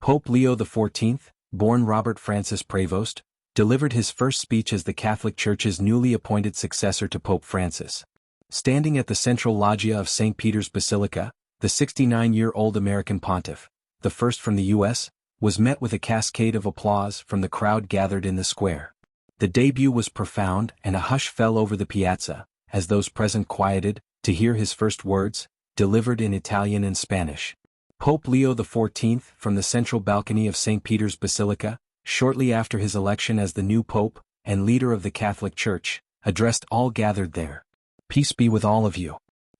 Pope Leo XIV, born Robert Francis Prevost, delivered his first speech as the Catholic Church's newly appointed successor to Pope Francis. Standing at the central loggia of St. Peter's Basilica, the 69-year-old American pontiff, the first from the U.S., was met with a cascade of applause from the crowd gathered in the square. The debut was profound, and a hush fell over the piazza, as those present quieted, to hear his first words, delivered in Italian and Spanish. Pope Leo XIV, from the central balcony of St. Peter's Basilica, shortly after his election as the new pope and leader of the Catholic Church, addressed all gathered there. Peace be with all of you.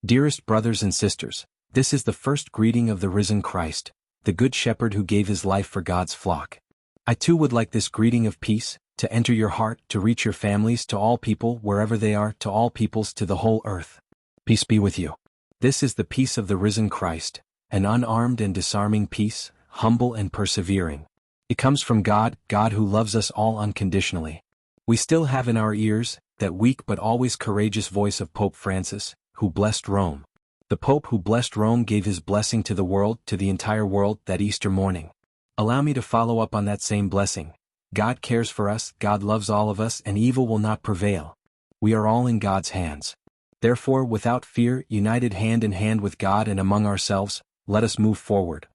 Dearest brothers and sisters, this is the first greeting of the risen Christ, the Good Shepherd who gave his life for God's flock. I too would like this greeting of peace to enter your heart, to reach your families, to all people wherever they are, to all peoples, to the whole earth. Peace be with you. This is the peace of the risen Christ, an unarmed and disarming peace, humble and persevering. It comes from God, God who loves us all unconditionally. We still have in our ears that weak but always courageous voice of Pope Francis, who blessed Rome. The Pope who blessed Rome gave his blessing to the world, to the entire world, that Easter morning. Allow me to follow up on that same blessing. God cares for us, God loves all of us, and evil will not prevail. We are all in God's hands. Therefore, without fear, united hand in hand with God and among ourselves, let us move forward.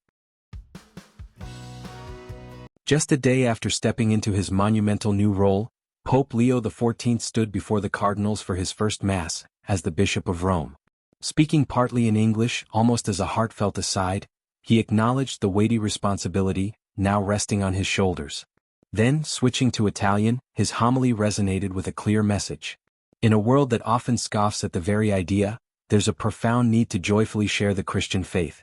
Just a day after stepping into his monumental new role, Pope Leo XIV stood before the cardinals for his first Mass, as the Bishop of Rome. Speaking partly in English, almost as a heartfelt aside, he acknowledged the weighty responsibility, now resting on his shoulders. Then, switching to Italian, his homily resonated with a clear message. In a world that often scoffs at the very idea, there's a profound need to joyfully share the Christian faith.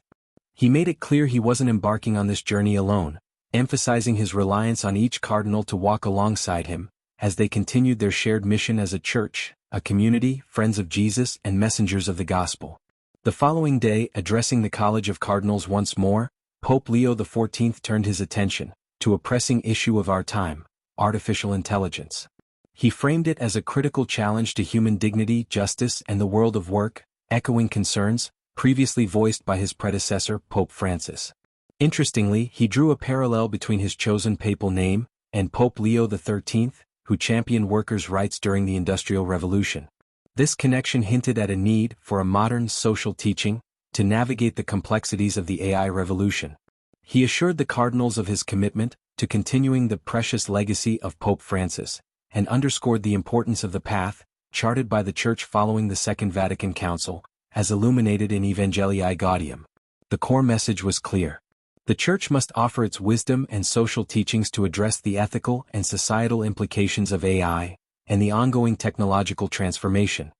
He made it clear he wasn't embarking on this journey alone, emphasizing his reliance on each cardinal to walk alongside him, as they continued their shared mission as a church, a community, friends of Jesus and messengers of the gospel. The following day, addressing the College of Cardinals once more, Pope Leo XIV turned his attention to a pressing issue of our time, artificial intelligence. He framed it as a critical challenge to human dignity, justice, and the world of work, echoing concerns previously voiced by his predecessor, Pope Francis. Interestingly, he drew a parallel between his chosen papal name and Pope Leo XIII, who championed workers' rights during the Industrial Revolution. This connection hinted at a need for a modern social teaching to navigate the complexities of the AI revolution. He assured the cardinals of his commitment to continuing the precious legacy of Pope Francis, and underscored the importance of the path charted by the Church following the Second Vatican Council, as illuminated in Evangelii Gaudium. The core message was clear. The Church must offer its wisdom and social teachings to address the ethical and societal implications of AI, and the ongoing technological transformation.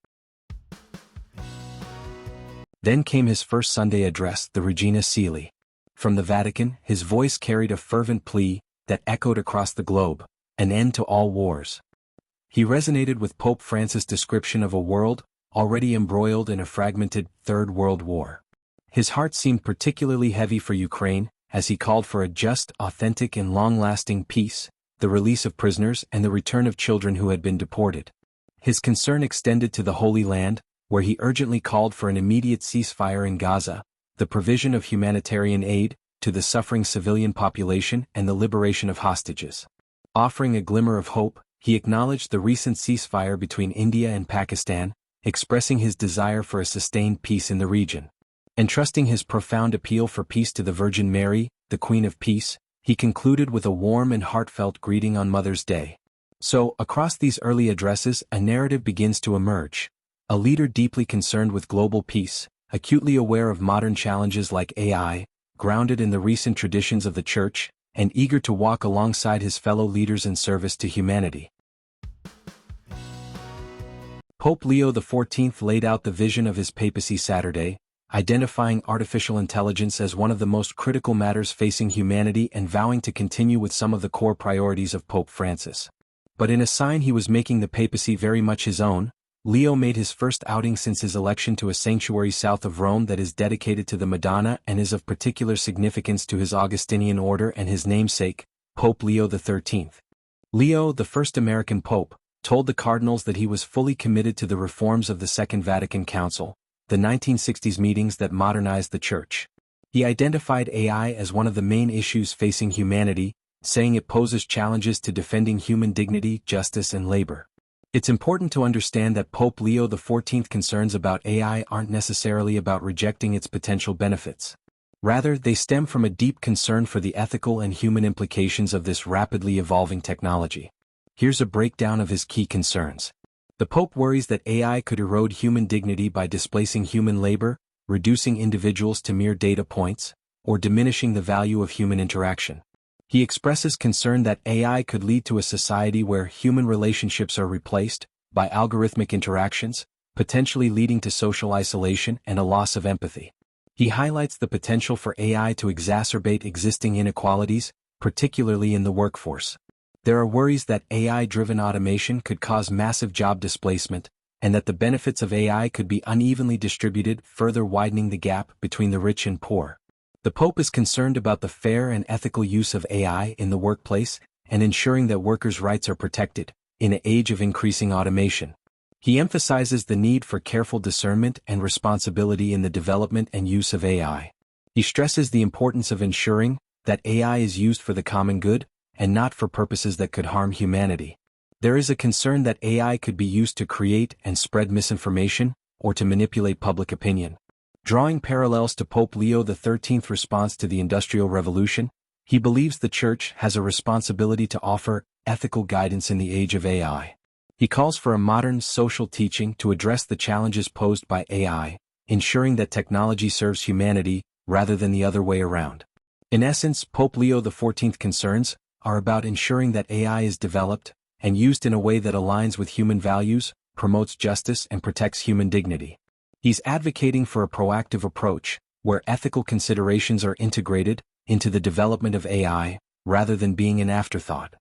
Then came his first Sunday address, the Regina Coeli. From the Vatican, his voice carried a fervent plea that echoed across the globe: an end to all wars. He resonated with Pope Francis' description of a world already embroiled in a fragmented Third World War. His heart seemed particularly heavy for Ukraine, as he called for a just, authentic and long-lasting peace, the release of prisoners and the return of children who had been deported. His concern extended to the Holy Land, where he urgently called for an immediate ceasefire in Gaza, the provision of humanitarian aid to the suffering civilian population and the liberation of hostages. Offering a glimmer of hope, he acknowledged the recent ceasefire between India and Pakistan, expressing his desire for a sustained peace in the region. Entrusting his profound appeal for peace to the Virgin Mary, the Queen of Peace, he concluded with a warm and heartfelt greeting on Mother's Day. So, across these early addresses, a narrative begins to emerge. A leader deeply concerned with global peace, acutely aware of modern challenges like AI, grounded in the recent traditions of the Church, and eager to walk alongside his fellow leaders in service to humanity. Pope Leo XIV laid out the vision of his papacy Saturday, identifying artificial intelligence as one of the most critical matters facing humanity and vowing to continue with some of the core priorities of Pope Francis. But in a sign he was making the papacy very much his own, Leo made his first outing since his election to a sanctuary south of Rome that is dedicated to the Madonna and is of particular significance to his Augustinian order and his namesake, Pope Leo XIII. Leo, the first American pope, told the cardinals that he was fully committed to the reforms of the Second Vatican Council, the 1960s meetings that modernized the Church. He identified AI as one of the main issues facing humanity, saying it poses challenges to defending human dignity, justice, and labor. It's important to understand that Pope Leo XIV concerns about AI aren't necessarily about rejecting its potential benefits. Rather, they stem from a deep concern for the ethical and human implications of this rapidly evolving technology. Here's a breakdown of his key concerns. The Pope worries that AI could erode human dignity by displacing human labor, reducing individuals to mere data points, or diminishing the value of human interaction. He expresses concern that AI could lead to a society where human relationships are replaced by algorithmic interactions, potentially leading to social isolation and a loss of empathy. He highlights the potential for AI to exacerbate existing inequalities, particularly in the workforce. There are worries that AI-driven automation could cause massive job displacement, and that the benefits of AI could be unevenly distributed, further widening the gap between the rich and poor. The Pope is concerned about the fair and ethical use of AI in the workplace and ensuring that workers' rights are protected, in an age of increasing automation. He emphasizes the need for careful discernment and responsibility in the development and use of AI. He stresses the importance of ensuring that AI is used for the common good, and not for purposes that could harm humanity. There is a concern that AI could be used to create and spread misinformation, or to manipulate public opinion. Drawing parallels to Pope Leo XIII's response to the Industrial Revolution, he believes the Church has a responsibility to offer ethical guidance in the age of AI. He calls for a modern social teaching to address the challenges posed by AI, ensuring that technology serves humanity rather than the other way around. In essence, Pope Leo XIV's concerns are about ensuring that AI is developed and used in a way that aligns with human values, promotes justice, and protects human dignity. He's advocating for a proactive approach, where ethical considerations are integrated into the development of AI, rather than being an afterthought.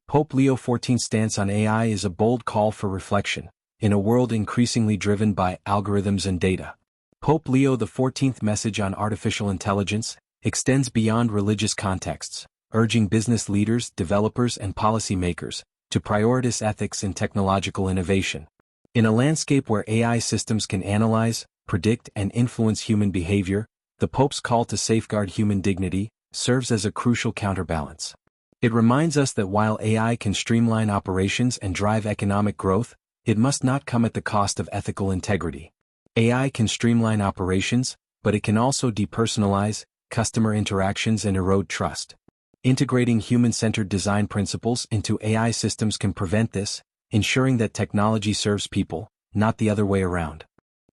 Pope Leo XIV's stance on AI is a bold call for reflection, in a world increasingly driven by algorithms and data. Pope Leo XIV's message on artificial intelligence extends beyond religious contexts, urging business leaders, developers, and policymakers to prioritize ethics in technological innovation. In a landscape where AI systems can analyze, predict, and influence human behavior, the Pope's call to safeguard human dignity serves as a crucial counterbalance. It reminds us that while AI can streamline operations and drive economic growth, it must not come at the cost of ethical integrity. AI can streamline operations, but it can also depersonalize customer interactions and erode trust. Integrating human-centered design principles into AI systems can prevent this, ensuring that technology serves people, not the other way around.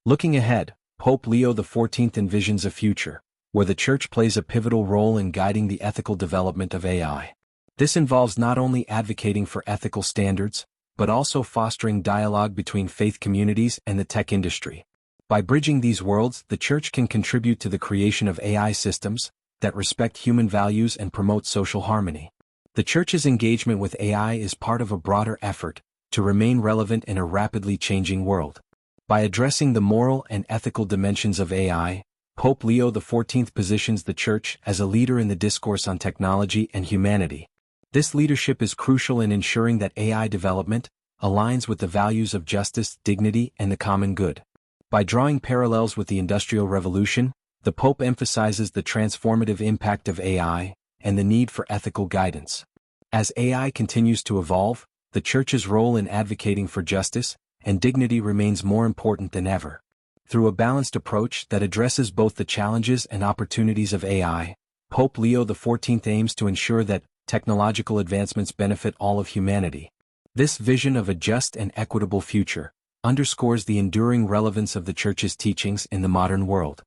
Looking ahead, Pope Leo XIV envisions a future where the Church plays a pivotal role in guiding the ethical development of AI. This involves not only advocating for ethical standards, but also fostering dialogue between faith communities and the tech industry. By bridging these worlds, the Church can contribute to the creation of AI systems that respect human values and promote social harmony. The Church's engagement with AI is part of a broader effort to remain relevant in a rapidly changing world. By addressing the moral and ethical dimensions of AI, Pope Leo XIV positions the Church as a leader in the discourse on technology and humanity. This leadership is crucial in ensuring that AI development aligns with the values of justice, dignity, and the common good. By drawing parallels with the Industrial Revolution, the Pope emphasizes the transformative impact of AI and the need for ethical guidance. As AI continues to evolve, the Church's role in advocating for justice and dignity remains more important than ever. Through a balanced approach that addresses both the challenges and opportunities of AI, Pope Leo XIV aims to ensure that technological advancements benefit all of humanity. This vision of a just and equitable future underscores the enduring relevance of the Church's teachings in the modern world.